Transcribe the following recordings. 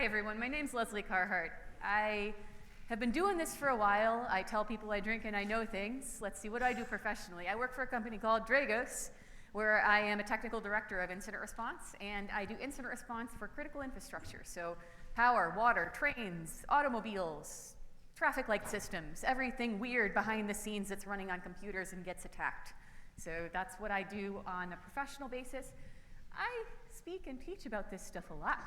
Hi everyone, my name's Leslie Carhart. I have been doing this for a while. I tell people I drink and I know things. Let's see, what do I do professionally? I work for a company called Dragos, where I am a technical director of incident response, and I do incident response for critical infrastructure. So power, water, trains, automobiles, traffic light systems, everything weird behind the scenes that's running on computers and gets attacked. So that's what I do on a professional basis. I speak and teach about this stuff a lot.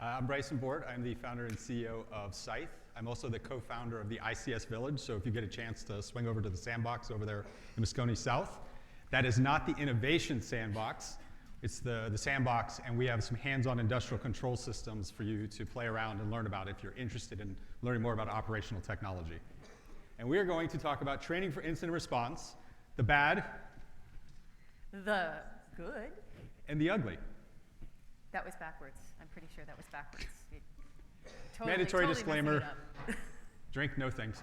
I'm Bryson Bort. I'm the founder and CEO of Scythe. I'm also the co-founder of the ICS Village, so if you get a chance to swing over to the sandbox over there in Moscone South, that is not the innovation sandbox. It's the sandbox, and we have some hands-on industrial control systems for you to play around and learn about if you're interested in learning more about operational technology. And we are going to talk about training for incident response, the bad, the good, and the ugly. That was backwards. I'm pretty sure that was backwards. Mandatory disclaimer, drink no things.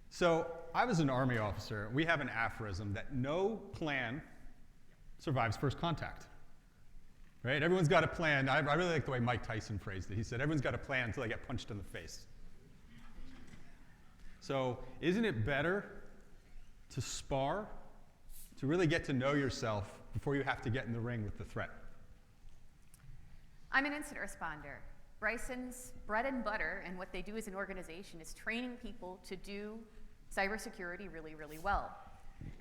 So I was an Army officer. We have an aphorism that no plan survives first contact. Right? Everyone's got a plan. I really like the way Mike Tyson phrased it. He said, everyone's got a plan until they get punched in the face. So isn't it better to spar, to really get to know yourself before you have to get in the ring with the threat? I'm an incident responder. Bryson's bread and butter and what they do as an organization is training people to do cybersecurity really, really well.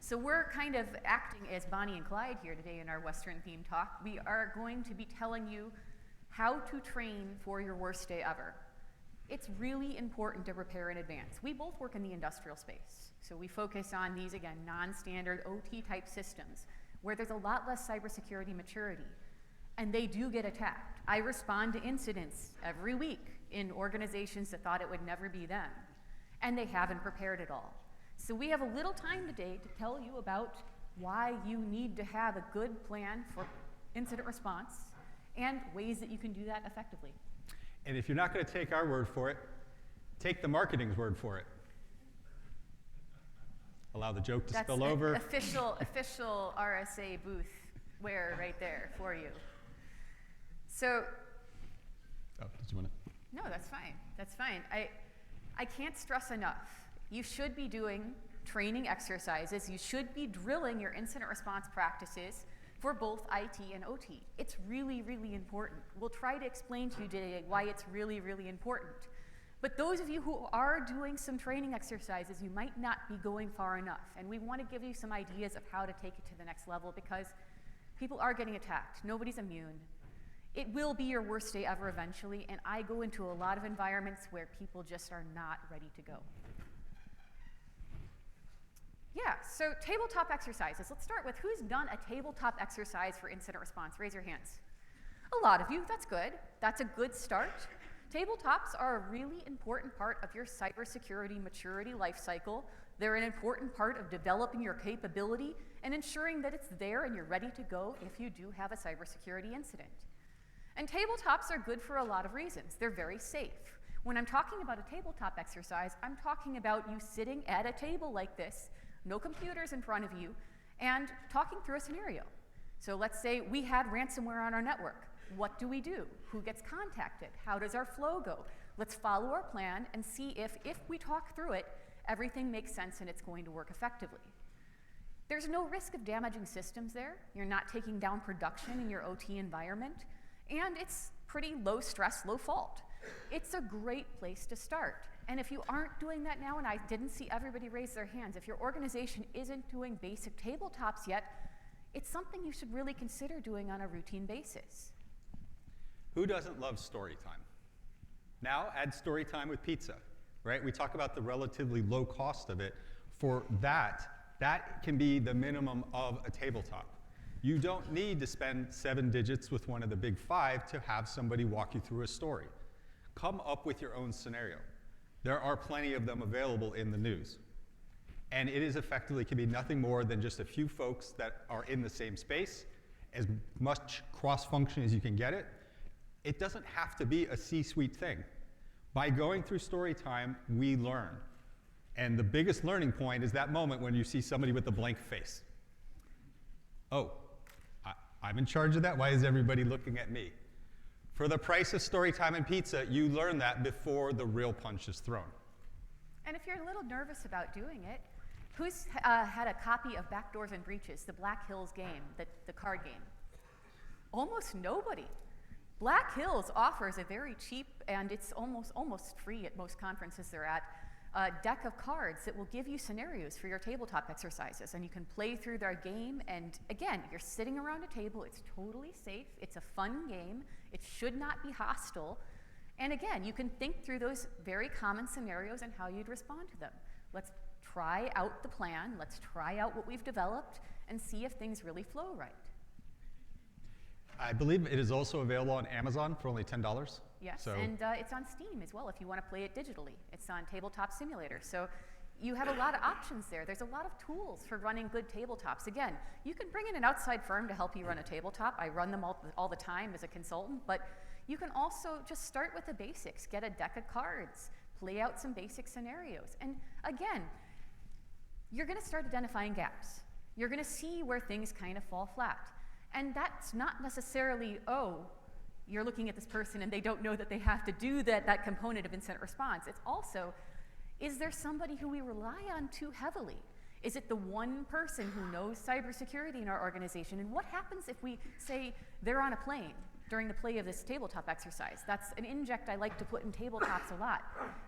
So we're kind of acting as Bonnie and Clyde here today in our Western themed talk. We are going to be telling you how to train for your worst day ever. It's really important to prepare in advance. We both work in the industrial space. So we focus on these, again, non-standard OT type systems where there's a lot less cybersecurity maturity. And they do get attacked. I respond to incidents every week in organizations that thought it would never be them. And they haven't prepared at all. So we have a little time today to tell you about why you need to have a good plan for incident response and ways that you can do that effectively. And if you're not going to take our word for it, take the marketing's word for it. Allow the joke to spill over. Official RSA booth wear right there for you. So, oh, did you want to? No, that's fine. That's fine. I can't stress enough. You should be doing training exercises. You should be drilling your incident response practices for both IT and OT. It's really, really important. We'll try to explain to you today why it's really, really important. But those of you who are doing some training exercises, you might not be going far enough. And we want to give you some ideas of how to take it to the next level because people are getting attacked. Nobody's immune. It will be your worst day ever eventually, and I go into a lot of environments where people just are not ready to go. Yeah, so tabletop exercises. Let's start with who's done a tabletop exercise for incident response? Raise your hands. A lot of you, that's good. That's a good start. Tabletops are a really important part of your cybersecurity maturity life cycle. They're an important part of developing your capability and ensuring that it's there and you're ready to go if you do have a cybersecurity incident. And tabletops are good for a lot of reasons. They're very safe. When I'm talking about a tabletop exercise, I'm talking about you sitting at a table like this, no computers in front of you, and talking through a scenario. So let's say we had ransomware on our network. What do we do? Who gets contacted? How does our flow go? Let's follow our plan and see if we talk through it, everything makes sense and it's going to work effectively. There's no risk of damaging systems there. You're not taking down production in your OT environment. And it's pretty low stress, low fault. It's a great place to start. And if you aren't doing that now, and I didn't see everybody raise their hands, if your organization isn't doing basic tabletops yet, it's something you should really consider doing on a routine basis. Who doesn't love story time? Now add story time with pizza, right? We talk about the relatively low cost of it. For that can be the minimum of a tabletop. You don't need to spend 7 digits with one of the big 5 to have somebody walk you through a story. Come up with your own scenario. There are plenty of them available in the news. And it is effectively can be nothing more than just a few folks that are in the same space, as much cross-function as you can get it. It doesn't have to be a C-suite thing. By going through story time, we learn. And the biggest learning point is that moment when you see somebody with a blank face. Oh, I'm in charge of that? Why is everybody looking at me? For the price of story time and pizza, you learn that before the real punch is thrown. And if you're a little nervous about doing it, who's had a copy of Backdoors and Breaches, the Black Hills game, the card game? Almost nobody. Black Hills offers a very cheap, and it's almost free at most conferences they're at, a deck of cards that will give you scenarios for your tabletop exercises. And you can play through their game, and again, you're sitting around a table, it's totally safe, it's a fun game, it should not be hostile. And again, you can think through those very common scenarios and how you'd respond to them. Let's try out the plan, let's try out what we've developed, and see if things really flow right. I believe it is also available on Amazon for only $10. Yes, So, and it's on Steam as well if you want to play it digitally. It's on Tabletop Simulator. So you have a lot of options there. There's a lot of tools for running good tabletops. Again, you can bring in an outside firm to help you run a tabletop. I run them all the time as a consultant, but you can also just start with the basics. Get a deck of cards, play out some basic scenarios. And again, you're going to start identifying gaps. You're going to see where things kind of fall flat. And that's not necessarily, oh, you're looking at this person and they don't know that they have to do that component of incident response. It's also, is there somebody who we rely on too heavily? Is it the one person who knows cybersecurity in our organization? And what happens if we say they're on a plane during the play of this tabletop exercise? That's an inject I like to put in tabletops a lot.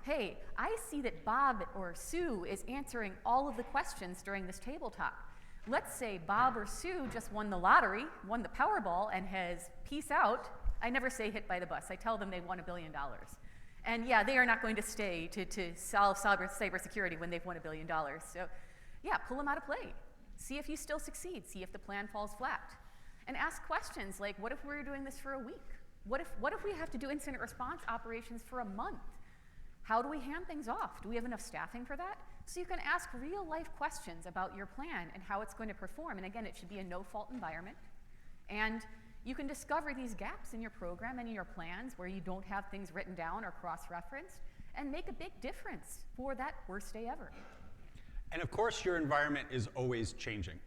Hey, I see that Bob or Sue is answering all of the questions during this tabletop. Let's say Bob or Sue just won the lottery, won the Powerball, and has peace out. I never say hit by the bus. I tell them they won $1 billion. And yeah, they are not going to stay to solve cybersecurity when they've won $1 billion. So yeah, pull them out of play. See if you still succeed. See if the plan falls flat. And ask questions like, what if we were doing this for a week? What if we have to do incident response operations for a month? How do we hand things off? Do we have enough staffing for that? So you can ask real life questions about your plan and how it's going to perform. And again, it should be a no-fault environment. And you can discover these gaps in your program and in your plans where you don't have things written down or cross-referenced and make a big difference for that worst day ever. and of course, your environment is always changing.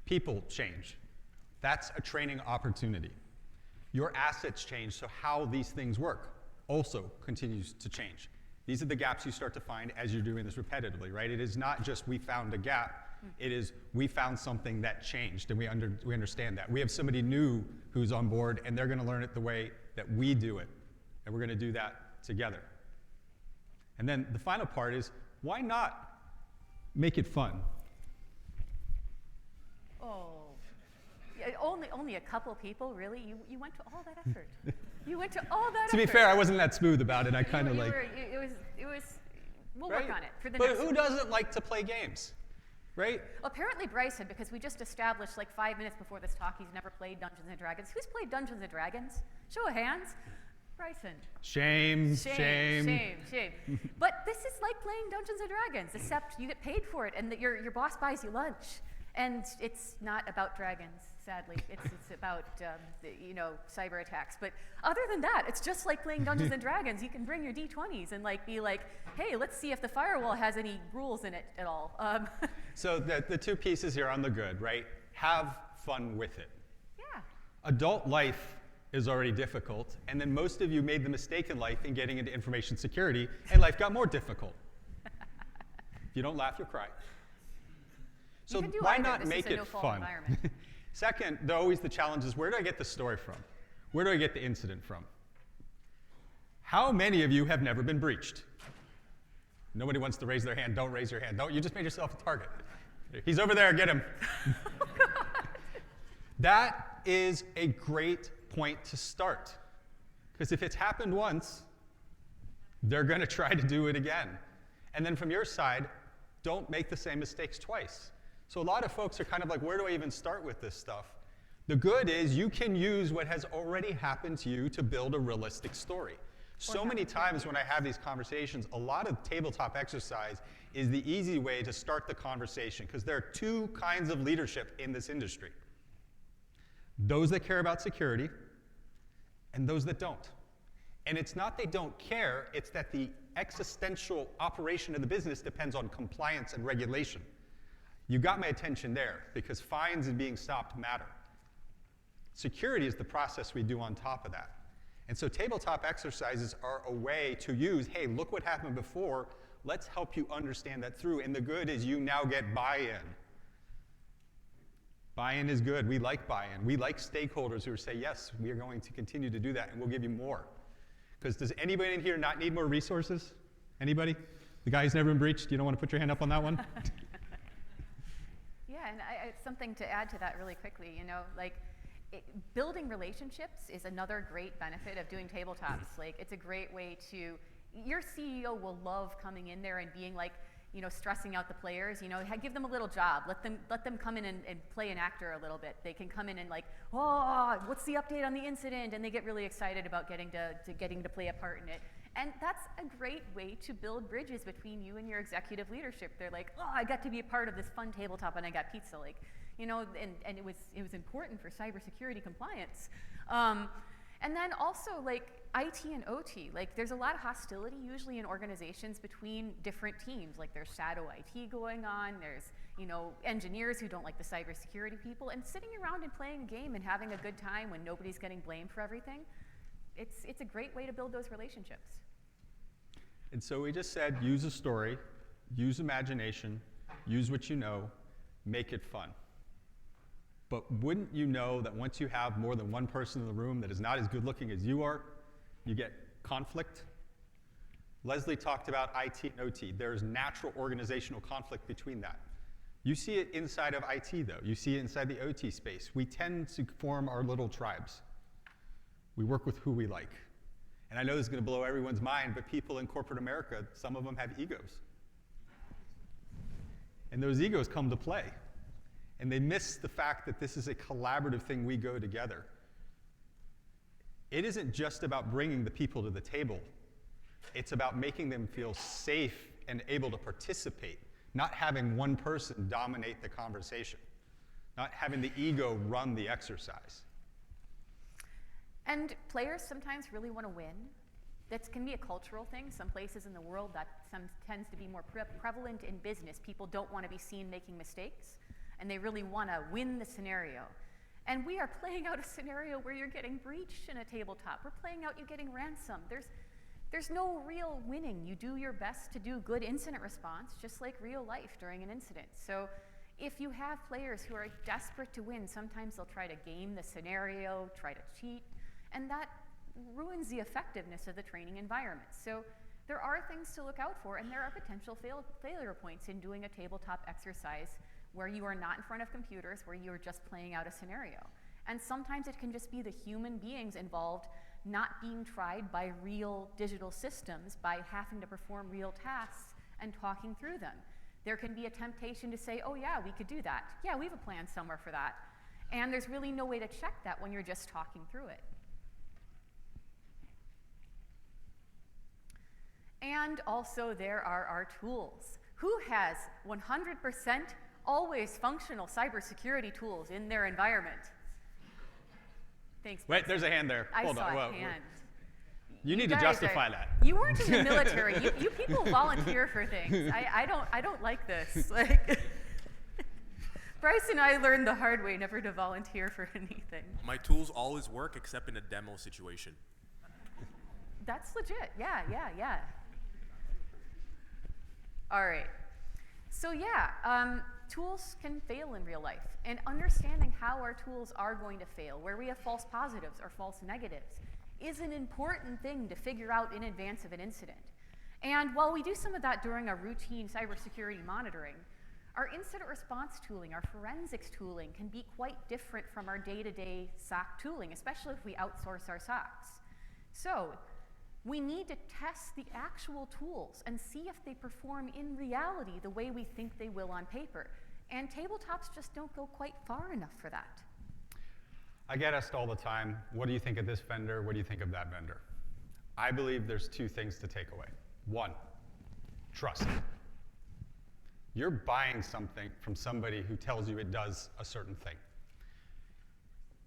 People change. That's a training opportunity. Your assets change, so how these things work also continues to change. These are the gaps you start to find as you're doing this repetitively, right? It is not just we found a gap, it is we found something that changed, and we understand that. We have somebody new who's on board, and they're gonna learn it the way that we do it, and we're gonna do that together. And then the final part is, why not make it fun? Oh, yeah, only a couple people, really? You went to all that effort. You went to all that effort. To be fair, I wasn't that smooth about it. I kind of like... It was, we'll right? work on it for the but next who one. doesn't like to play games, right? Apparently Bryce had, because we just established like 5 minutes before this talk, he's never played Dungeons & Dragons. Who's played Dungeons & Dragons? Show of hands. Bryson. Shame. But this is like playing Dungeons & Dragons, except you get paid for it, and your boss buys you lunch. And it's not about dragons, sadly. It's about cyber attacks. But other than that, it's just like playing Dungeons & Dragons. You can bring your D20s and be like, hey, let's see if the firewall has any rules in it at all. So the two pieces here on the good, right? Have fun with it. Yeah. Adult life is already difficult, and then most of you made the mistake in life in getting into information security, and life got more difficult. If you don't laugh, you'll cry. So why not make it fun? Second, always the challenge is, where do I get the story from? Where do I get the incident from? How many of you have never been breached? Nobody wants to raise their hand. Don't raise your hand. Don't. You just made yourself a target. He's over there. Get him. That is a great point to start. Because if it's happened once, they're going to try to do it again. And then from your side, don't make the same mistakes twice. So a lot of folks are kind of like, where do I even start with this stuff? The good is you can use what has already happened to you to build a realistic story. So many times when I have these conversations, a lot of tabletop exercise is the easy way to start the conversation, because there are two kinds of leadership in this industry. Those that care about security and those that don't. And it's not they don't care, it's that the existential operation of the business depends on compliance and regulation. You got my attention there, because fines and being stopped matter. Security is the process we do on top of that. And so tabletop exercises are a way to use, hey, look what happened before. Let's help you understand that through. And the good is you now get buy-in. Buy-in is good. We like buy-in. We like stakeholders who say, yes, we are going to continue to do that, and we'll give you more. Because does anybody in here not need more resources? Anybody? The guy who's never been breached, you don't want to put your hand up on that one? Yeah, and it's something to add to that really quickly, you know, like building relationships is another great benefit of doing tabletops. Like it's a great way to, your CEO will love coming in there and being like, you know, stressing out the players, you know, give them a little job, let them come in and play an actor a little bit. They can come in and like, oh, what's the update on the incident? And they get really excited about getting to play a part in it. And that's a great way to build bridges between you and your executive leadership. They're like, oh, I got to be a part of this fun tabletop and I got pizza. Like, you know, and it was important for cybersecurity compliance. And then also like IT and OT, like there's a lot of hostility usually in organizations between different teams. Like there's shadow IT going on, there's, you know, engineers who don't like the cybersecurity people, and sitting around and playing a game and having a good time when nobody's getting blamed for everything, it's a great way to build those relationships. And so we just said, use a story, use imagination, use what you know, make it fun. But wouldn't you know that once you have more than one person in the room that is not as good looking as you are, you get conflict? Leslie talked about IT and OT. There's natural organizational conflict between that. You see it inside of IT though. You see it inside the OT space. We tend to form our little tribes. We work with who we like. And I know this is going to blow everyone's mind, but people in corporate America, some of them have egos. And those egos come to play. And they miss the fact that this is a collaborative thing. We go together. It isn't just about bringing the people to the table. It's about making them feel safe and able to participate, not having one person dominate the conversation, not having the ego run the exercise. And players sometimes really want to win. That can be a cultural thing. Some places in the world that tends to be more prevalent in business. People don't want to be seen making mistakes, and they really want to win the scenario. And we are playing out a scenario where you're getting breached in a tabletop. We're playing out you getting ransomed. There's no real winning. You do your best to do good incident response, just like real life during an incident. So if you have players who are desperate to win, sometimes they'll try to game the scenario, try to cheat, and that ruins the effectiveness of the training environment. So there are things to look out for, and there are potential failure points in doing a tabletop exercise where you are not in front of computers, where you are just playing out a scenario. And sometimes it can just be the human beings involved not being tried by real digital systems, by having to perform real tasks and talking through them. There can be a temptation to say, oh yeah, we could do that. Yeah, we have a plan somewhere for that. And there's really no way to check that when you're just talking through it. And also there are our tools. Who has 100% always functional cybersecurity tools in their environment? Thanks. Wait, there's a hand there. I Hold saw on. a Whoa, hand. You need to justify that. You weren't in the military. You people volunteer for things. I don't like this. Like, Bryce and I learned the hard way never to volunteer for anything. My tools always work except in a demo situation. That's legit. Yeah. All right. So yeah, tools can fail in real life. And understanding how our tools are going to fail, where we have false positives or false negatives, is an important thing to figure out in advance of an incident. And while we do some of that during our routine cybersecurity monitoring, our incident response tooling, our forensics tooling can be quite different from our day-to-day SOC tooling, especially if we outsource our SOCs. So we need to test the actual tools and see if they perform in reality the way we think they will on paper. And tabletops just don't go quite far enough for that. I get asked all the time, what do you think of this vendor? What do you think of that vendor? I believe there's two things to take away. One, trust. You're buying something from somebody who tells you it does a certain thing.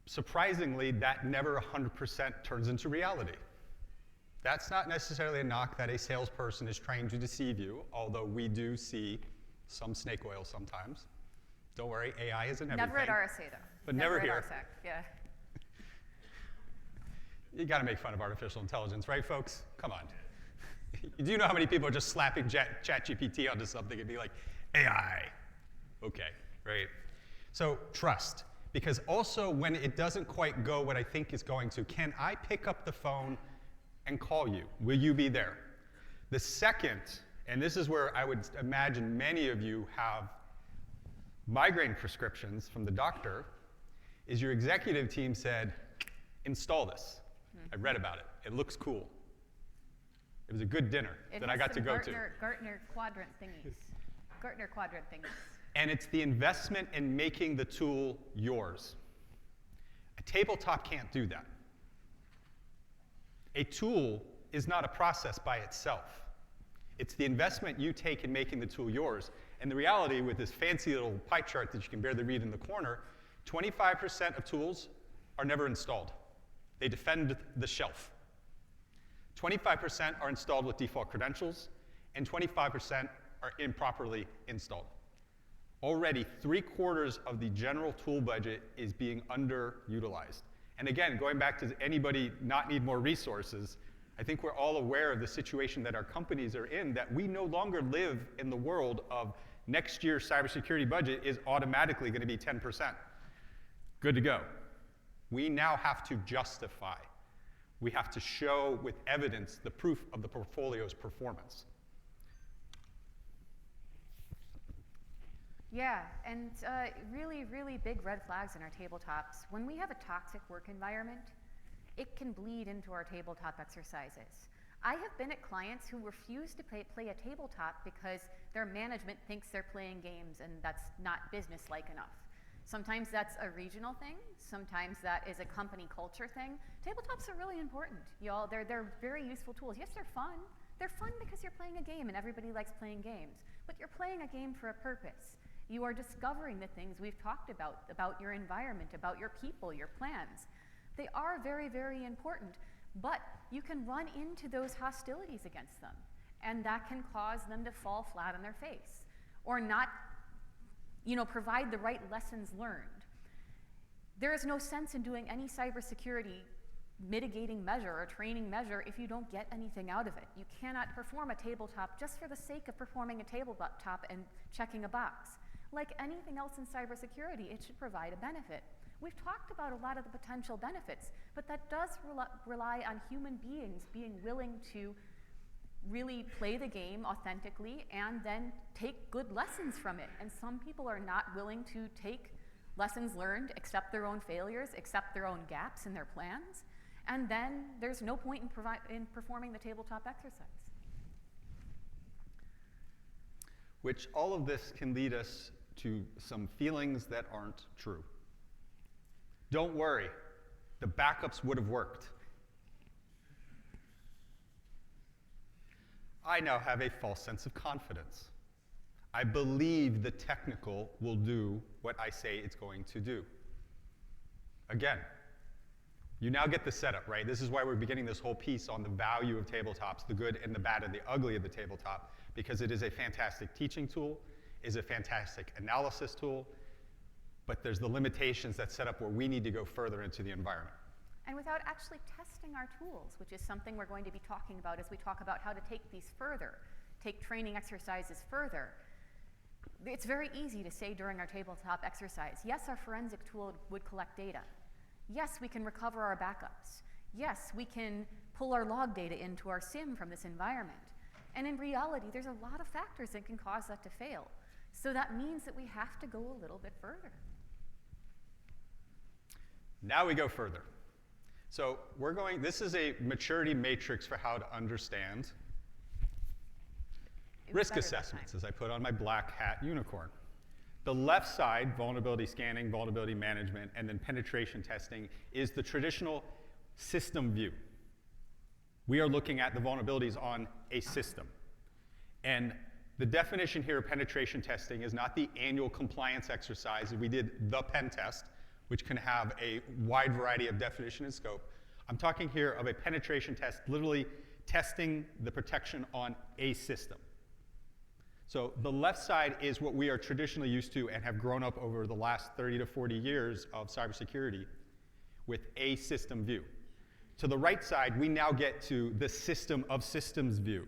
Surprisingly, that never 100% turns into reality. That's not necessarily a knock that a salesperson is trying to deceive you, although we do see some snake oil sometimes. Don't worry, AI isn't everything. Never at RSA, though. But never here. At RSAC, yeah. You got to make fun of artificial intelligence, right, folks? Come on. Do you know how many people are just slapping ChatGPT onto something and be like, AI? Okay, right? So trust. Because also when it doesn't quite go what I think is going to, can I pick up the phone and call you? Will you be there? The second, and this is where I would imagine many of you have migraine prescriptions from the doctor, is your executive team said, install this. I read about it. It looks cool. It was a good dinner that I got to go to. Gartner quadrant thingies. Gartner quadrant thingies. And it's the investment in making the tool yours. A tabletop can't do that. A tool is not a process by itself. It's the investment you take in making the tool yours. And the reality with this fancy little pie chart that you can barely read in the corner, 25% of tools are never installed. They defend the shelf. 25% are installed with default credentials, and 25% are improperly installed. Already, 3/4 of the general tool budget is being underutilized. And again, going back to anybody not need more resources, I think we're all aware of the situation that our companies are in, that we no longer live in the world of next year's cybersecurity budget is automatically going to be 10%. Good to go. We now have to justify. We have to show with evidence the proof of the portfolio's performance. Yeah, and really, really big red flags in our tabletops. When we have a toxic work environment, it can bleed into our tabletop exercises. I have been at clients who refuse to play a tabletop because their management thinks they're playing games and that's not business-like enough. Sometimes that's a regional thing. Sometimes that is a company culture thing. Tabletops are really important, y'all. They're very useful tools. Yes, they're fun. They're fun because you're playing a game and everybody likes playing games. But you're playing a game for a purpose. You are discovering the things we've talked about your environment, about your people, your plans. They are very, very important, but you can run into those hostilities against them, and that can cause them to fall flat on their face or not, provide the right lessons learned. There is no sense in doing any cybersecurity mitigating measure or training measure if you don't get anything out of it. You cannot perform a tabletop just for the sake of performing a tabletop and checking a box. Like anything else in cybersecurity, it should provide a benefit. We've talked about a lot of the potential benefits, but that does rely on human beings being willing to really play the game authentically and then take good lessons from it. And some people are not willing to take lessons learned, accept their own failures, accept their own gaps in their plans, and then there's no point in performing the tabletop exercise. Which all of this can lead us to some feelings that aren't true. Don't worry, the backups would have worked. I now have a false sense of confidence. I believe the technical will do what I say it's going to do. Again, you now get the setup, right? This is why we're beginning this whole piece on the value of tabletops, the good and the bad and the ugly of the tabletop, because it is a fantastic teaching tool, is a fantastic analysis tool, but there's the limitations that set up where we need to go further into the environment. And without actually testing our tools, which is something we're going to be talking about as we talk about how to take these further, take training exercises further. It's very easy to say during our tabletop exercise, yes, our forensic tool would collect data. Yes, we can recover our backups. Yes, we can pull our log data into our SIM from this environment. And in reality, there's a lot of factors that can cause that to fail. So that means that we have to go a little bit further. Now we go further. So this is a maturity matrix for how to understand risk assessments, as I put on my black hat unicorn. The left side, vulnerability scanning, vulnerability management, and then penetration testing, is the traditional system view. We are looking at the vulnerabilities on a system. And the definition here of penetration testing is not the annual compliance exercise. We did the pen test, which can have a wide variety of definition and scope. I'm talking here of a penetration test, literally testing the protection on a system. So the left side is what we are traditionally used to and have grown up over the last 30 to 40 years of cybersecurity with a system view. To the right side, we now get to the system of systems view.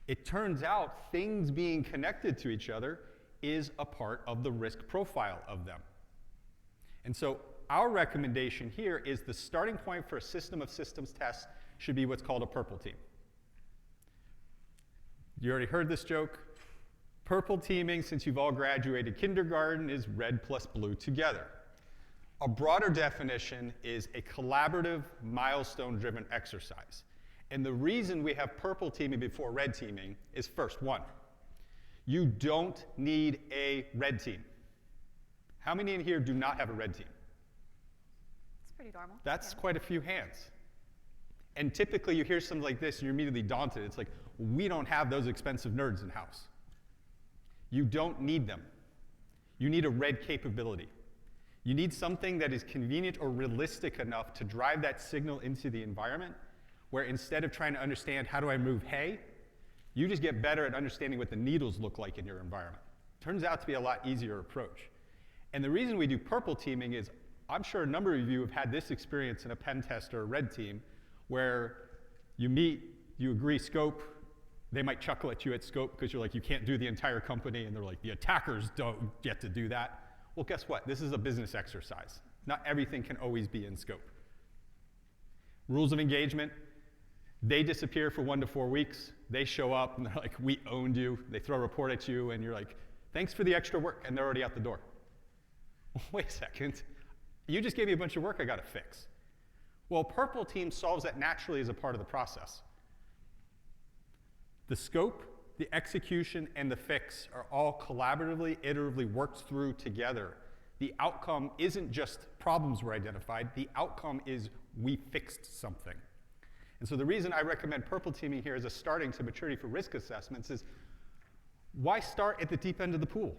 It turns out things being connected to each other is a part of the risk profile of them. And so our recommendation here is the starting point for a system of systems test should be what's called a purple team. You already heard this joke. Purple teaming, since you've all graduated kindergarten, is red plus blue together. A broader definition is a collaborative, milestone-driven exercise. And the reason we have purple teaming before red teaming is first, one, you don't need a red team. How many in here do not have a red team? It's pretty normal. That's quite a few hands. And typically you hear something like this and you're immediately daunted. It's like, we don't have those expensive nerds in-house. You don't need them. You need a red capability. You need something that is convenient or realistic enough to drive that signal into the environment, where instead of trying to understand how do I move hay, you just get better at understanding what the needles look like in your environment. Turns out to be a lot easier approach. And the reason we do purple teaming is, I'm sure a number of you have had this experience in a pen test or a red team, where you meet, you agree scope, they might chuckle at you at scope because you're like, you can't do the entire company, and they're like, the attackers don't get to do that. Well, guess what? This is a business exercise. Not everything can always be in scope. Rules of engagement, they disappear for 1 to 4 weeks. They show up, and they're like, we owned you. They throw a report at you, and you're like, thanks for the extra work, and they're already out the door. Wait a second. You just gave me a bunch of work I got to fix. Well, purple team solves that naturally as a part of the process. The scope, the execution, and the fix are all collaboratively, iteratively worked through together. The outcome isn't just problems were identified. The outcome is we fixed something. And so the reason I recommend purple teaming here as a starting to maturity for risk assessments is, why start at the deep end of the pool?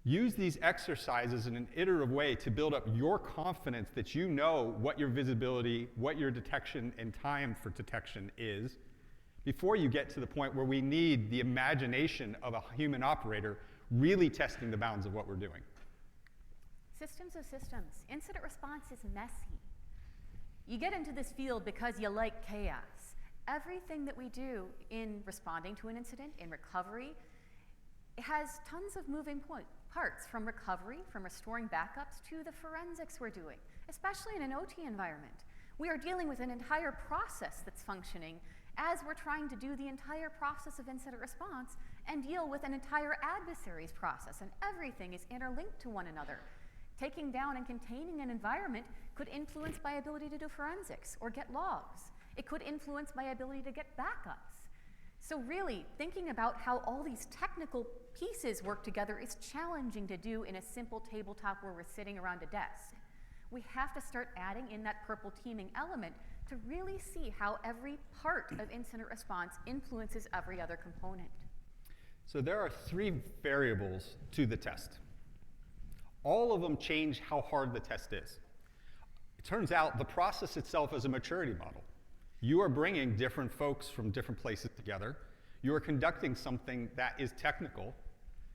Use these exercises in an iterative way to build up your confidence that you know what your visibility, what your detection and time for detection is, before you get to the point where we need the imagination of a human operator really testing the bounds of what we're doing. Systems of systems. Incident response is messy. You get into this field because you like chaos. Everything that we do in responding to an incident, in recovery, it has tons of moving parts, from recovery, from restoring backups, to the forensics we're doing, especially in an OT environment. We are dealing with an entire process that's functioning as we're trying to do the entire process of incident response and deal with an entire adversary's process, and everything is interlinked to one another. Taking down and containing an environment could influence my ability to do forensics or get logs. It could influence my ability to get backups. So really, thinking about how all these technical pieces work together is challenging to do in a simple tabletop where we're sitting around a desk. We have to start adding in that purple teaming element to really see how every part of incident response influences every other component. So there are 3 variables to the test. All of them change how hard the test is. It turns out the process itself is a maturity model. You are bringing different folks from different places together. You are conducting something that is technical.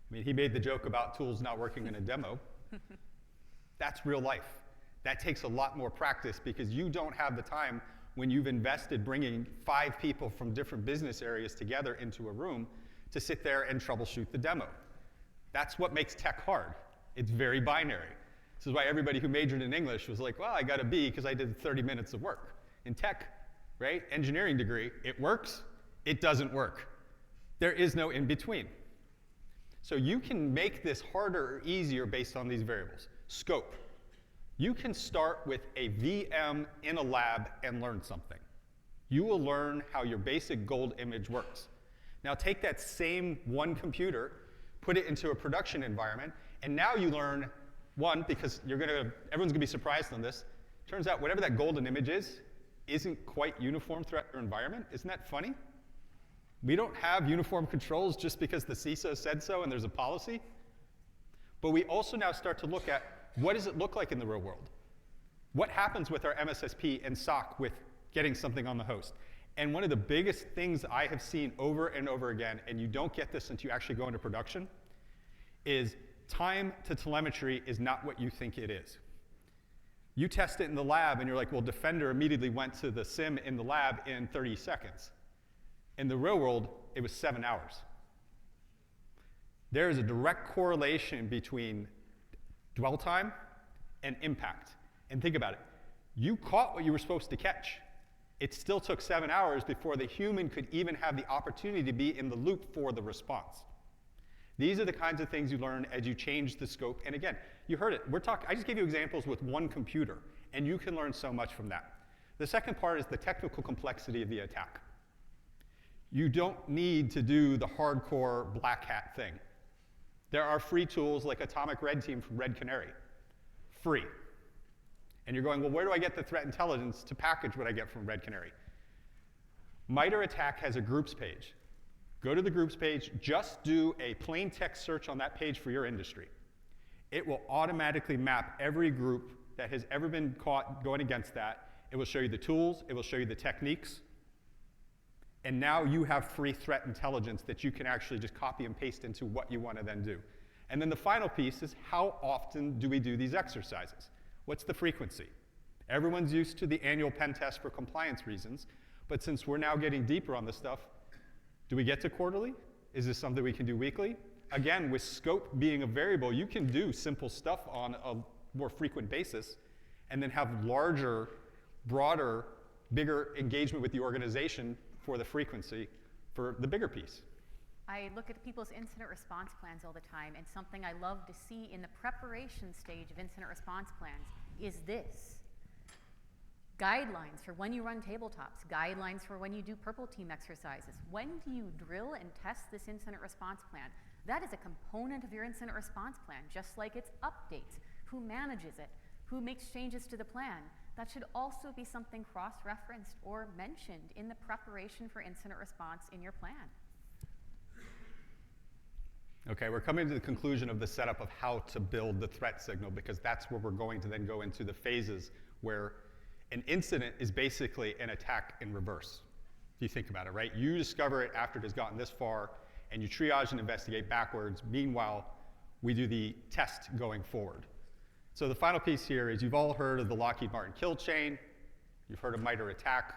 I mean, he made the joke about tools not working in a demo. That's real life. That takes a lot more practice, because you don't have the time, when you've invested bringing 5 people from different business areas together into a room, to sit there and troubleshoot the demo. That's what makes tech hard. It's very binary. This is why everybody who majored in English was like, well, I got a B because I did 30 minutes of work. In tech, right, engineering degree, it works, it doesn't work. There is no in between. So you can make this harder or easier based on these variables. Scope. You can start with a VM in a lab and learn something. You will learn how your basic gold image works. Now take that same one computer, put it into a production environment, and now you learn, one, because everyone's gonna be surprised on this, turns out whatever that golden image is, isn't quite uniform throughout your environment. Isn't that funny? We don't have uniform controls just because the CISO said so and there's a policy. But we also now start to look at, what does it look like in the real world? What happens with our MSSP and SOC with getting something on the host? And one of the biggest things I have seen over and over again, and you don't get this until you actually go into production, is time to telemetry is not what you think it is. You test it in the lab, and you're like, well, Defender immediately went to the sim in the lab in 30 seconds. In the real world, it was 7 hours. There is a direct correlation between dwell time and impact. And think about it. You caught what you were supposed to catch. It still took 7 hours before the human could even have the opportunity to be in the loop for the response. These are the kinds of things you learn as you change the scope. And again, you heard it. I just gave you examples with one computer, and you can learn so much from that. The second part is the technical complexity of the attack. You don't need to do the hardcore black hat thing. There are free tools like Atomic Red Team from Red Canary. Free. And you're going, well, where do I get the threat intelligence to package what I get from Red Canary? MITRE ATT&CK has a groups page. Go to the groups page, just do a plain text search on that page for your industry. It will automatically map every group that has ever been caught going against that. It will show you the tools, it will show you the techniques, and now you have free threat intelligence that you can actually just copy and paste into what you want to then do. And then the final piece is, how often do we do these exercises? What's the frequency? Everyone's used to the annual pen test for compliance reasons, but since we're now getting deeper on this stuff, do we get to quarterly? Is this something we can do weekly? Again, with scope being a variable, you can do simple stuff on a more frequent basis and then have larger, broader, bigger engagement with the organization for the frequency for the bigger piece. I look at people's incident response plans all the time, and something I love to see in the preparation stage of incident response plans is this. Guidelines for when you run tabletops, guidelines for when you do purple team exercises. When do you drill and test this incident response plan? That is a component of your incident response plan, just like its updates, who manages it, who makes changes to the plan. That should also be something cross-referenced or mentioned in the preparation for incident response in your plan. Okay, we're coming to the conclusion of the setup of how to build the threat signal, because that's where we're going to then go into the phases where an incident is basically an attack in reverse. If you think about it, right? You discover it after it has gotten this far, and you triage and investigate backwards. Meanwhile, we do the test going forward. So the final piece here is, you've all heard of the Lockheed Martin kill chain. You've heard of MITRE ATT&CK.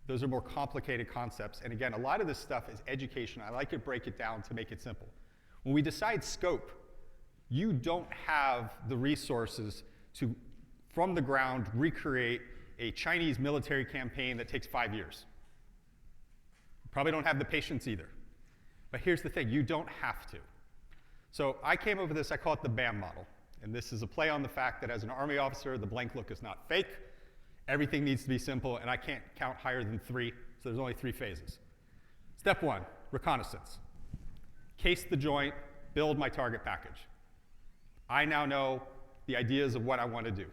Those are more complicated concepts. And again, a lot of this stuff is education. I like to break it down to make it simple. When we decide scope, you don't have the resources to, from the ground, recreate a Chinese military campaign that takes 5 years. You probably don't have the patience either. But here's the thing, you don't have to. So I came up with this, I call it the BAM model. And this is a play on the fact that as an Army officer, the blank look is not fake. Everything needs to be simple, and I can't count higher than 3, so there's only 3 phases. Step 1, reconnaissance. Case the joint, build my target package. I now know the ideas of what I want to do.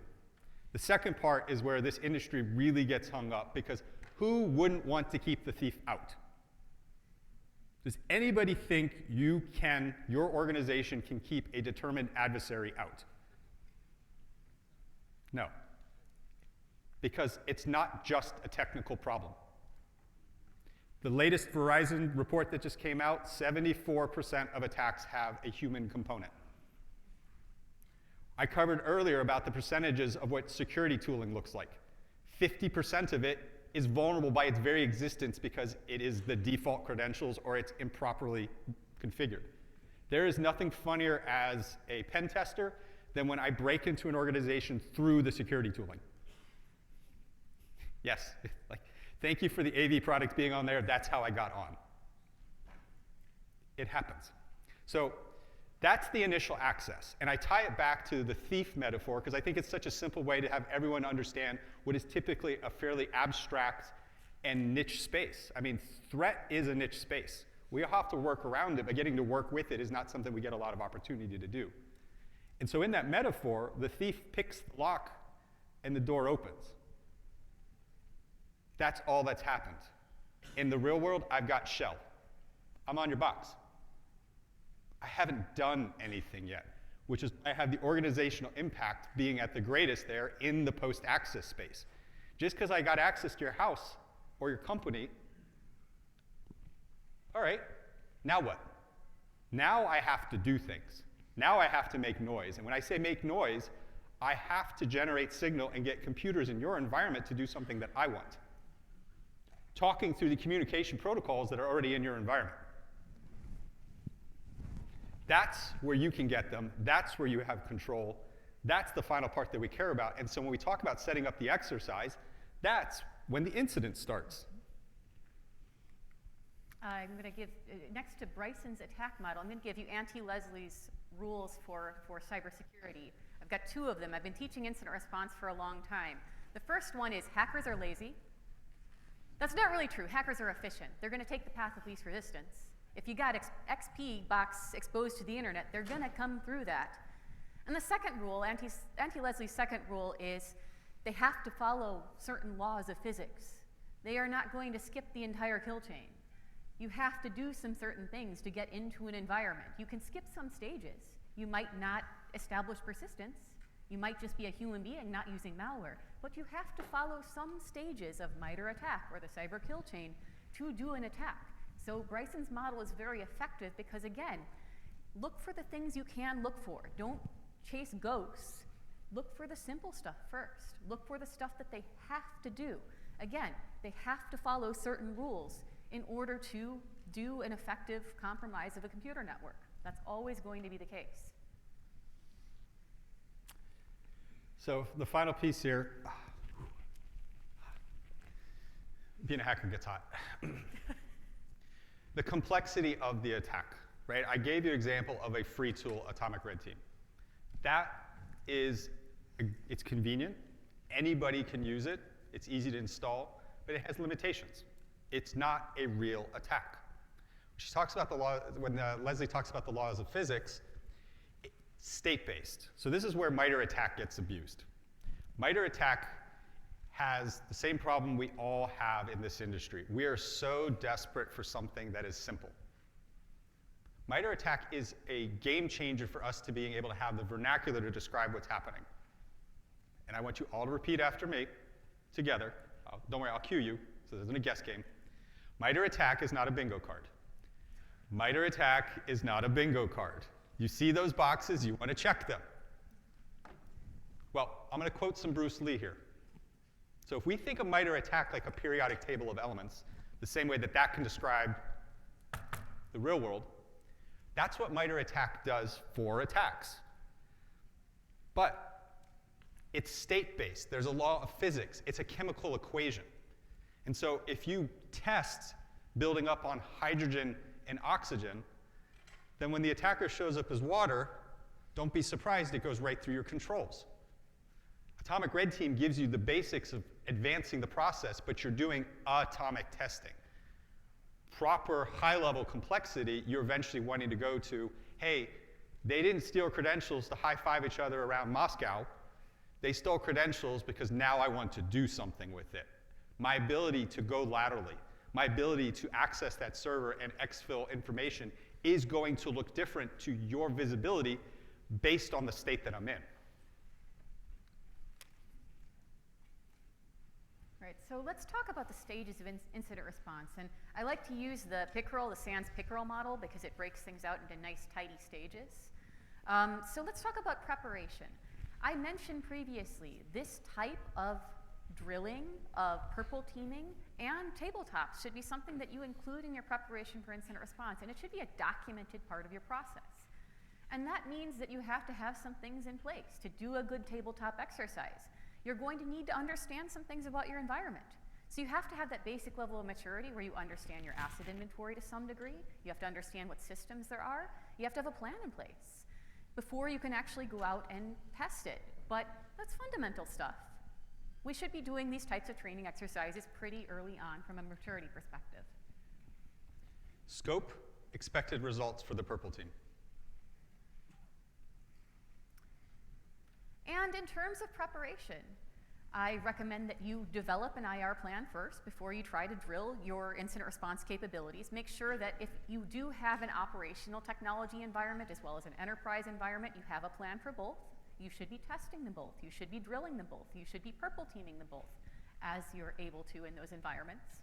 The second part is where this industry really gets hung up, because who wouldn't want to keep the thief out? Does anybody think your organization can keep a determined adversary out? No. Because it's not just a technical problem. The latest Verizon report that just came out, 74% of attacks have a human component. I covered earlier about the percentages of what security tooling looks like. 50% of it is vulnerable by its very existence because it is the default credentials or it's improperly configured. There is nothing funnier as a pen tester than when I break into an organization through the security tooling. Yes, thank you for the AV product being on there. That's how I got on. It happens. So that's the initial access. And I tie it back to the thief metaphor because I think it's such a simple way to have everyone understand what is typically a fairly abstract and niche space. I mean, threat is a niche space. We have to work around it, but getting to work with it is not something we get a lot of opportunity to do. And so in that metaphor, the thief picks the lock and the door opens. That's all that's happened. In the real world, I've got shell. I'm on your box. I haven't done anything yet, which is I have the organizational impact being at the greatest there in the post-access space. Just because I got access to your house or your company, all right, now what? Now I have to do things. Now I have to make noise. And when I say make noise, I have to generate signal and get computers in your environment to do something that I want. Talking through the communication protocols that are already in your environment. That's where you can get them. That's where you have control. That's the final part that we care about. And so when we talk about setting up the exercise, that's when the incident starts. I'm going to give, next to Bryson's attack model, I'm going to give you Auntie Leslie's rules for cybersecurity. I've got two of them. I've been teaching incident response for a long time. The first one is hackers are lazy. That's not really true. Hackers are efficient. They're going to take the path of least resistance. If you got XP box exposed to the internet, they're going to come through that. And the second rule, Auntie Leslie's second rule is they have to follow certain laws of physics. They are not going to skip the entire kill chain. You have to do some certain things to get into an environment. You can skip some stages. You might not establish persistence. You might just be a human being not using malware. But you have to follow some stages of MITRE ATT&CK or the cyber kill chain to do an attack. So Bryson's model is very effective because, again, look for the things you can look for. Don't chase ghosts. Look for the simple stuff first. Look for the stuff that they have to do. Again, they have to follow certain rules in order to do an effective compromise of a computer network. That's always going to be the case. So the final piece here, being a hacker gets hot. The complexity of the attack, right? I gave you an example of a free tool, Atomic Red Team. That is, it's convenient. Anybody can use it. It's easy to install, but it has limitations. It's not a real attack. She talks about the law, when Leslie talks about the laws of physics, state-based. So this is where MITRE ATT&CK gets abused. MITRE ATT&CK has the same problem we all have in this industry. We are so desperate for something that is simple. MITRE ATT&CK is a game changer for us to being able to have the vernacular to describe what's happening. And I want you all to repeat after me together. Don't worry, I'll cue you, so this isn't a guess game. MITRE ATT&CK is not a bingo card. MITRE ATT&CK is not a bingo card. You see those boxes, you want to check them. Well, I'm going to quote some Bruce Lee here. So if we think of MITRE ATT&CK like a periodic table of elements, the same way that that can describe the real world, that's what MITRE ATT&CK does for attacks. But it's state-based. There's a law of physics. It's a chemical equation. And so if you test building up on hydrogen and oxygen, then when the attacker shows up as water, don't be surprised it goes right through your controls. Atomic Red Team gives you the basics of advancing the process, but you're doing atomic testing. Proper high-level complexity, you're eventually wanting to go to, hey, they didn't steal credentials to high-five each other around Moscow. They stole credentials because now I want to do something with it. My ability to go laterally, my ability to access that server and exfil information is going to look different to your visibility based on the state that I'm in. Right, so let's talk about the stages of incident response. And I like to use the Pickerel, the SANS Pickerel model, because it breaks things out into nice, tidy stages. So let's talk about preparation. I mentioned previously this type of drilling, of purple teaming, and tabletops should be something that you include in your preparation for incident response, and it should be a documented part of your process. And that means that you have to have some things in place to do a good tabletop exercise. You're going to need to understand some things about your environment. So you have to have that basic level of maturity where you understand your asset inventory to some degree. You have to understand what systems there are. You have to have a plan in place before you can actually go out and test it. But that's fundamental stuff. We should be doing these types of training exercises pretty early on from a maturity perspective. Scope, expected results for the purple team. And in terms of preparation, I recommend that you develop an IR plan first before you try to drill your incident response capabilities. Make sure that if you do have an operational technology environment as well as an enterprise environment, you have a plan for both. You should be testing them both. You should be drilling them both. You should be purple teaming them both as you're able to in those environments.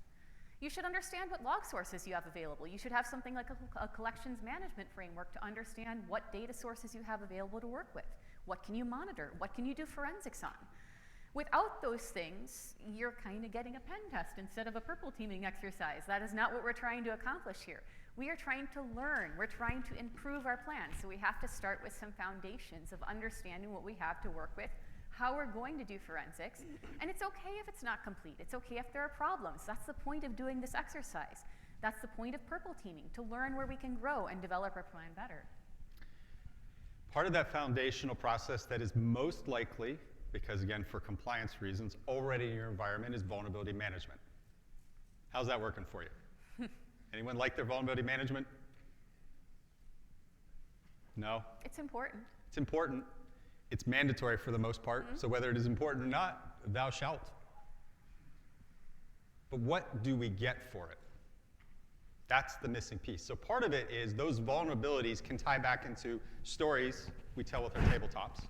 You should understand what log sources you have available. You should have something like a collections management framework to understand what data sources you have available to work with. What can you monitor? What can you do forensics on? Without those things, you're kind of getting a pen test instead of a purple teaming exercise. That is not what we're trying to accomplish here. We are trying to learn. We're trying to improve our plan. So we have to start with some foundations of understanding what we have to work with, how we're going to do forensics, and it's okay if it's not complete. It's okay if there are problems. That's the point of doing this exercise. That's the point of purple teaming, to learn where we can grow and develop our plan better. Part of that foundational process that is most likely, because again, for compliance reasons, already in your environment is vulnerability management. How's that working for you? Anyone like their vulnerability management? No? It's important. It's important. It's mandatory for the most part, so whether it is important or not, thou shalt. But what do we get for it? That's the missing piece. So part of it is those vulnerabilities can tie back into stories we tell with our tabletops.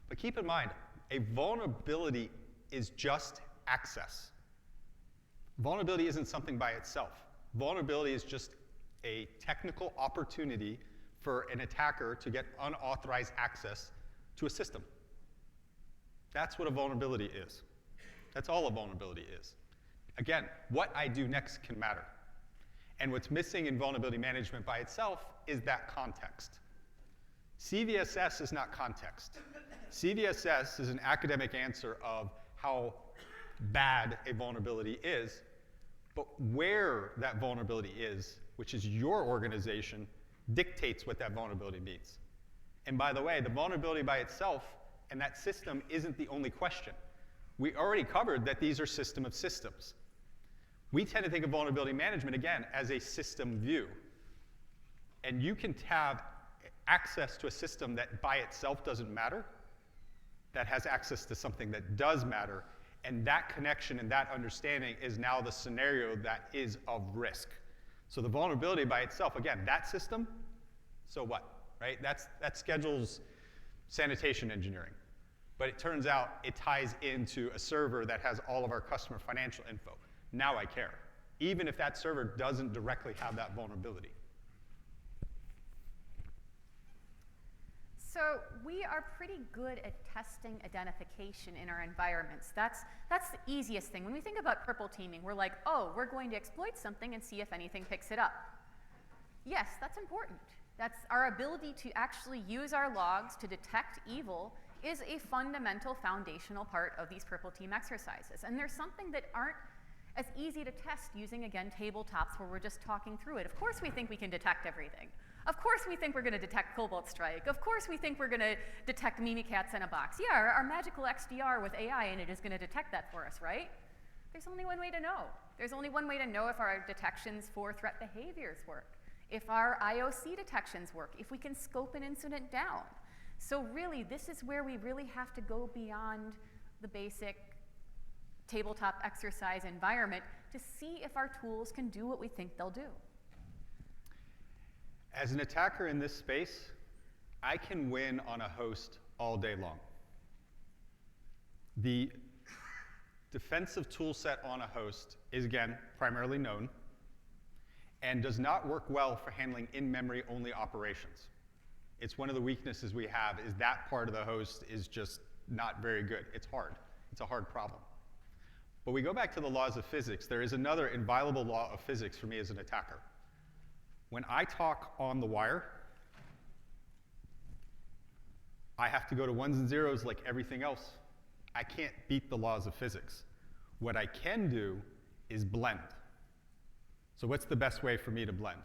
But keep in mind, a vulnerability is just access. Vulnerability isn't something by itself. Vulnerability is just a technical opportunity for an attacker to get unauthorized access to a system. That's what a vulnerability is. That's all a vulnerability is. Again, what I do next can matter. And what's missing in vulnerability management by itself is that context. CVSS is not context. CVSS is an academic answer of how bad a vulnerability is, but where that vulnerability is, which is your organization, dictates what that vulnerability means. And by the way, the vulnerability by itself and that system isn't the only question. We already covered that these are system of systems. We tend to think of vulnerability management, again, as a system view. And you can have access to a system that by itself doesn't matter, that has access to something that does matter, and that connection and that understanding is now the scenario that is of risk. So the vulnerability by itself, again, that system, so what, right? That schedules sanitation engineering. But it turns out it ties into a server that has all of our customer financial info. Now I care, even if that server doesn't directly have that vulnerability. So we are pretty good at testing identification in our environments. That's the easiest thing. When we think about purple teaming, we're like, oh, we're going to exploit something and see if anything picks it up. Yes, that's important. That's our ability to actually use our logs to detect evil is a fundamental foundational part of these purple team exercises. And there's something that aren't as easy to test using, again, tabletops where we're just talking through it. Of course we think we can detect everything. Of course we think we're going to detect Cobalt Strike. Of course we think we're going to detect Mimikatz in a box. Yeah, our magical XDR with AI in it is going to detect that for us, right? There's only one way to know. There's only one way to know if our detections for threat behaviors work, if our IOC detections work, if we can scope an incident down. So really, this is where we really have to go beyond the basic tabletop exercise environment to see if our tools can do what we think they'll do. As an attacker in this space, I can win on a host all day long. The defensive tool set on a host is, again, primarily known and does not work well for handling in-memory only operations. It's one of the weaknesses we have is that part of the host is just not very good. It's hard. It's a hard problem. But we go back to the laws of physics. There is another inviolable law of physics for me as an attacker. When I talk on the wire, I have to go to ones and zeros like everything else. I can't beat the laws of physics. What I can do is blend. So what's the best way for me to blend?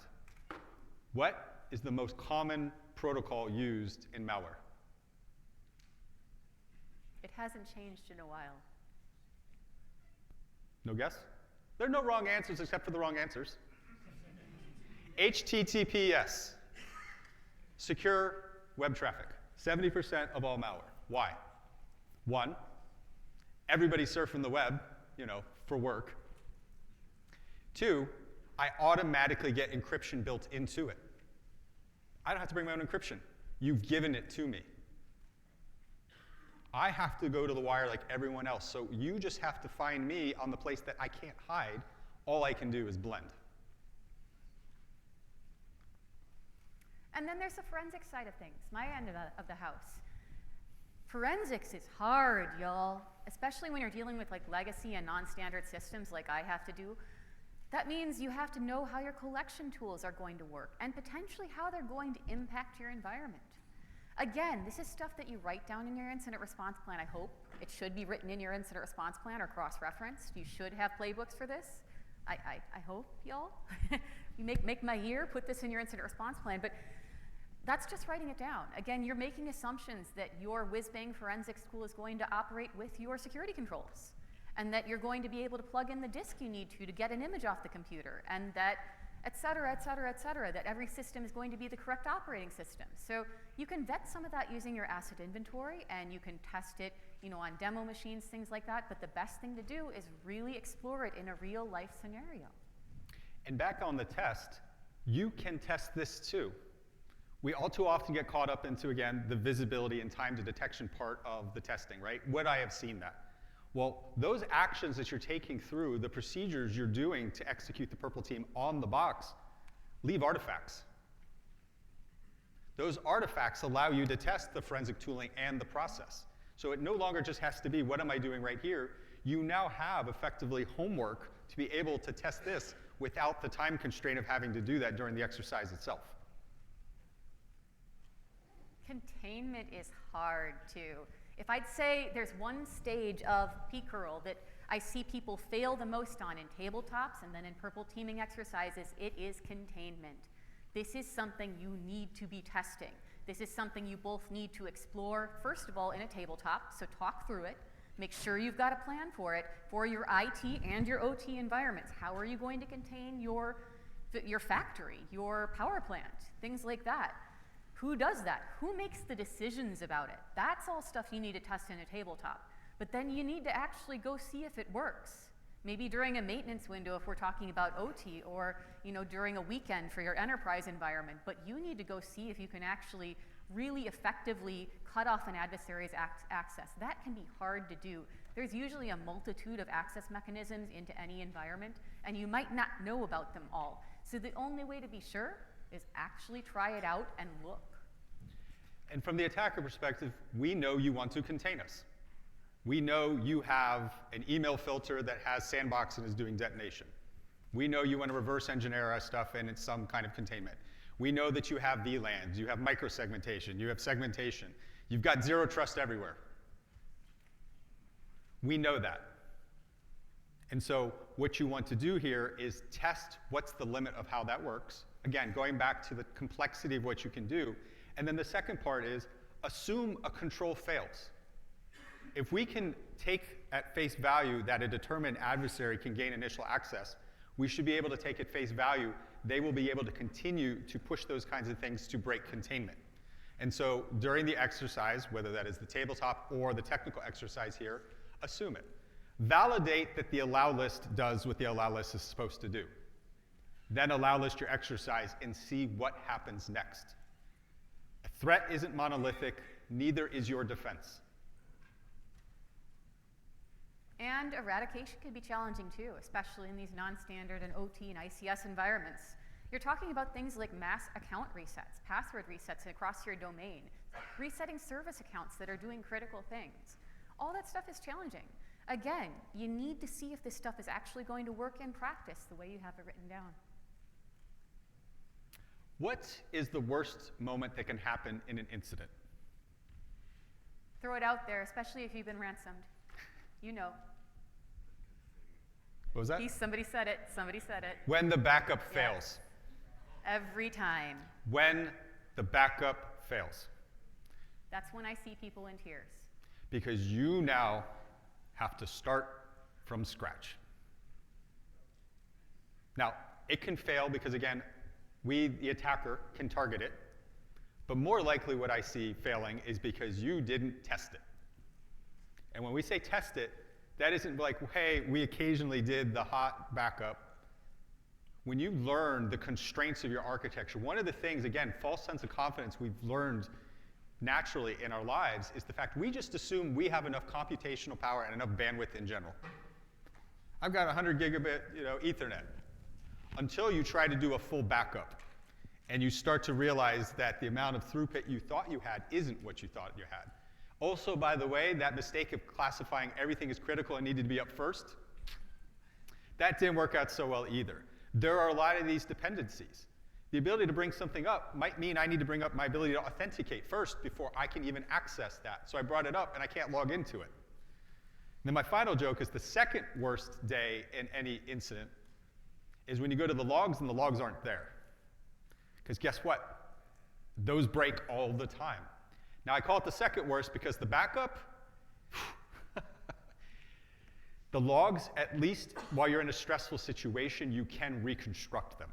What is the most common protocol used in malware? It hasn't changed in a while. No guess? There are no wrong answers except for the wrong answers. HTTPS, secure web traffic, 70% of all malware. Why? One, everybody's surfing the web, for work. Two, I automatically get encryption built into it. I don't have to bring my own encryption. You've given it to me. I have to go to the wire like everyone else, so you just have to find me on the place that I can't hide. All I can do is blend. And then there's the forensic side of things, my end of the house. Forensics is hard, y'all, especially when you're dealing with like legacy and non-standard systems like I have to do. That means you have to know how your collection tools are going to work and potentially how they're going to impact your environment. Again, this is stuff that you write down in your incident response plan, I hope. It should be written in your incident response plan or cross-referenced. You should have playbooks for this. I hope, y'all. You make my year, put this in your incident response plan, but that's just writing it down. Again, you're making assumptions that your whiz-bang forensics tool is going to operate with your security controls, and that you're going to be able to plug in the disk you need to get an image off the computer, and that et cetera, et cetera, et cetera, that every system is going to be the correct operating system. So you can vet some of that using your asset inventory, and you can test it, on demo machines, things like that, but the best thing to do is really explore it in a real life scenario. And back on the test, you can test this too. We all too often get caught up into, again, the visibility and time to detection part of the testing, right? Would I have seen that? Well, those actions that you're taking through, the procedures you're doing to execute the purple team on the box, leave artifacts. Those artifacts allow you to test the forensic tooling and the process. So it no longer just has to be, what am I doing right here? You now have effectively homework to be able to test this without the time constraint of having to do that during the exercise itself. Containment is hard too. If I'd say there's one stage of pcurl that I see people fail the most on in tabletops and then in purple teaming exercises, it is containment. This is something you need to be testing. This is something you both need to explore, first of all, in a tabletop, so talk through it. Make sure you've got a plan for it, for your IT and your OT environments. How are you going to contain your factory, your power plant, things like that? Who does that? Who makes the decisions about it? That's all stuff you need to test in a tabletop. But then you need to actually go see if it works. Maybe during a maintenance window if we're talking about OT, or during a weekend for your enterprise environment. But you need to go see if you can actually really effectively cut off an adversary's access. That can be hard to do. There's usually a multitude of access mechanisms into any environment, and you might not know about them all. So the only way to be sure is actually try it out and look. And from the attacker perspective, we know you want to contain us. We know you have an email filter that has sandbox and is doing detonation. We know you want to reverse engineer our stuff and it's some kind of containment. We know that you have VLANs, you have microsegmentation, you have segmentation. You've got zero trust everywhere. We know that. And so what you want to do here is test what's the limit of how that works. Again, going back to the complexity of what you can do. And then the second part is assume a control fails. If we can take at face value that a determined adversary can gain initial access, we should be able to take at face value they will be able to continue to push those kinds of things to break containment. And so during the exercise, whether that is the tabletop or the technical exercise here, assume it. Validate that the allow list does what the allow list is supposed to do. Then allow list your exercise and see what happens next. A threat isn't monolithic, neither is your defense. And eradication can be challenging too, especially in these non-standard and OT and ICS environments. You're talking about things like mass account resets, password resets across your domain, resetting service accounts that are doing critical things. All that stuff is challenging. Again, you need to see if this stuff is actually going to work in practice the way you have it written down. What is the worst moment that can happen in an incident? Throw it out there, especially if you've been ransomed. You know. What was that? Somebody said it. Somebody said it. When the backup fails. Every time. When the backup fails. That's when I see people in tears. Because you now have to start from scratch. Now, it can fail because, again, we, the attacker, can target it. But more likely what I see failing is because you didn't test it. And when we say test it, that isn't like, hey, we occasionally did the hot backup. When you learn the constraints of your architecture, one of the things, again, false sense of confidence we've learned naturally in our lives is the fact we just assume we have enough computational power and enough bandwidth in general. I've got 100 gigabit Ethernet. Until you try to do a full backup and you start to realize that the amount of throughput you thought you had isn't what you thought you had. Also, by the way, that mistake of classifying everything as critical and needed to be up first, that didn't work out so well either. There are a lot of these dependencies. The ability to bring something up might mean I need to bring up my ability to authenticate first before I can even access that. So I brought it up and I can't log into it. And then my final joke is the second worst day in any incident is when you go to the logs and the logs aren't there. Because guess what? Those break all the time. Now I call it the second worst because the backup, the logs, at least while you're in a stressful situation, you can reconstruct them.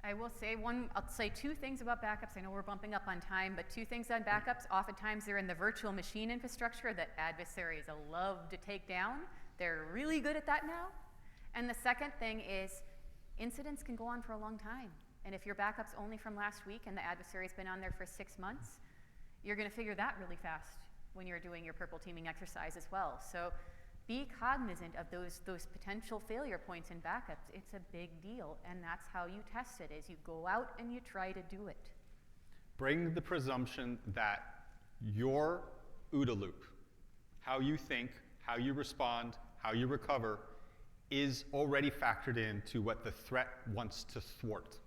I will say I'll say two things about backups. I know we're bumping up on time, but two things on backups. Oftentimes they're in the virtual machine infrastructure that adversaries love to take down. They're really good at that now. And the second thing is incidents can go on for a long time. And if your backup's only from last week and the adversary's been on there for 6 months, you're going to figure that really fast when you're doing your purple teaming exercise as well. So be cognizant of those potential failure points in backups. It's a big deal, and that's how you test it, is you go out and you try to do it. Bring the presumption that your OODA loop, how you think, how you respond, how you recover, is already factored into what the threat wants to thwart.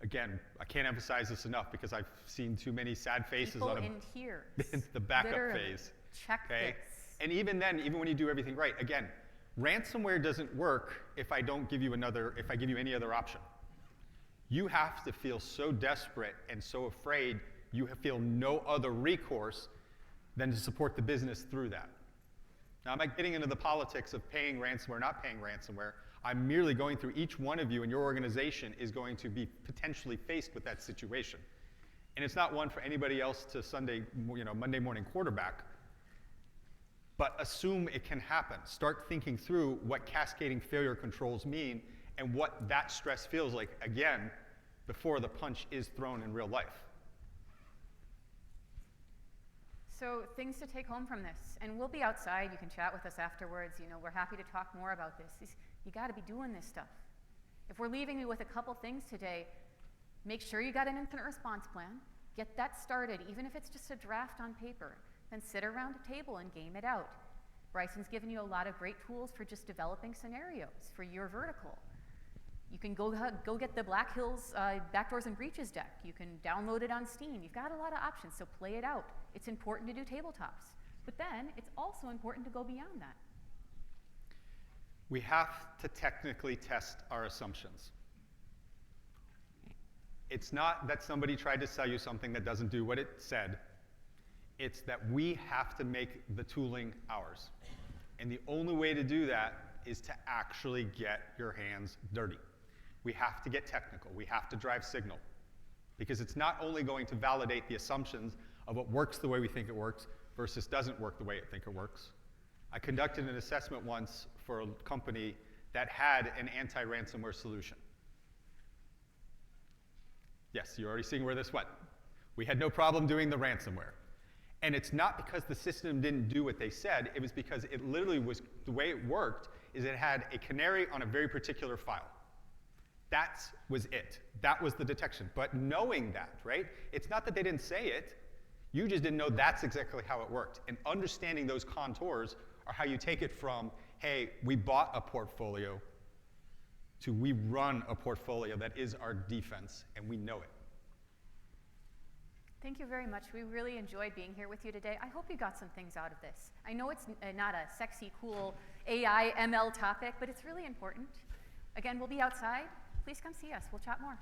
Again, I can't emphasize this enough because I've seen too many sad faces People on in tears. the backup Literally. phase. Check Okay? this. And even then, even when you do everything right, again, ransomware doesn't work if I give you any other option. You have to feel so desperate and so afraid you feel no other recourse than to support the business through that. Now, I'm not getting into the politics of paying ransomware, not paying ransomware. I'm merely going through each one of you in your organization is going to be potentially faced with that situation. And it's not one for anybody else to Monday morning quarterback. But assume it can happen. Start thinking through what cascading failure controls mean and what that stress feels like, again, before the punch is thrown in real life. So things to take home from this, and we'll be outside. You can chat with us afterwards. We're happy to talk more about this. You got to be doing this stuff. If we're leaving you with a couple things today, make sure you got an incident response plan. Get that started, even if it's just a draft on paper. Then sit around a table and game it out. Bryson's given you a lot of great tools for just developing scenarios for your vertical. You can go get the Black Hills Backdoors and Breaches deck. You can download it on Steam. You've got a lot of options, so play it out. It's important to do tabletops. But then it's also important to go beyond that. We have to technically test our assumptions. It's not that somebody tried to sell you something that doesn't do what it said. It's that we have to make the tooling ours. And the only way to do that is to actually get your hands dirty. We have to get technical. We have to drive signal. Because it's not only going to validate the assumptions of what works the way we think it works versus doesn't work the way it think it works. I conducted an assessment once for a company that had an anti-ransomware solution. Yes, you're already seeing where this went. We had no problem doing the ransomware. And it's not because the system didn't do what they said, it was because it literally was, the way it worked is it had a canary on a very particular file. That was it. That was the detection. But knowing that, right? It's not that they didn't say it, you just didn't know that's exactly how it worked. And understanding those contours are how you take it from, hey, we bought a portfolio, to we run a portfolio that is our defense, and we know it. Thank you very much. We really enjoyed being here with you today. I hope you got some things out of this. I know it's not a sexy, cool AI, ML topic, but it's really important. Again, we'll be outside. Please come see us. We'll chat more.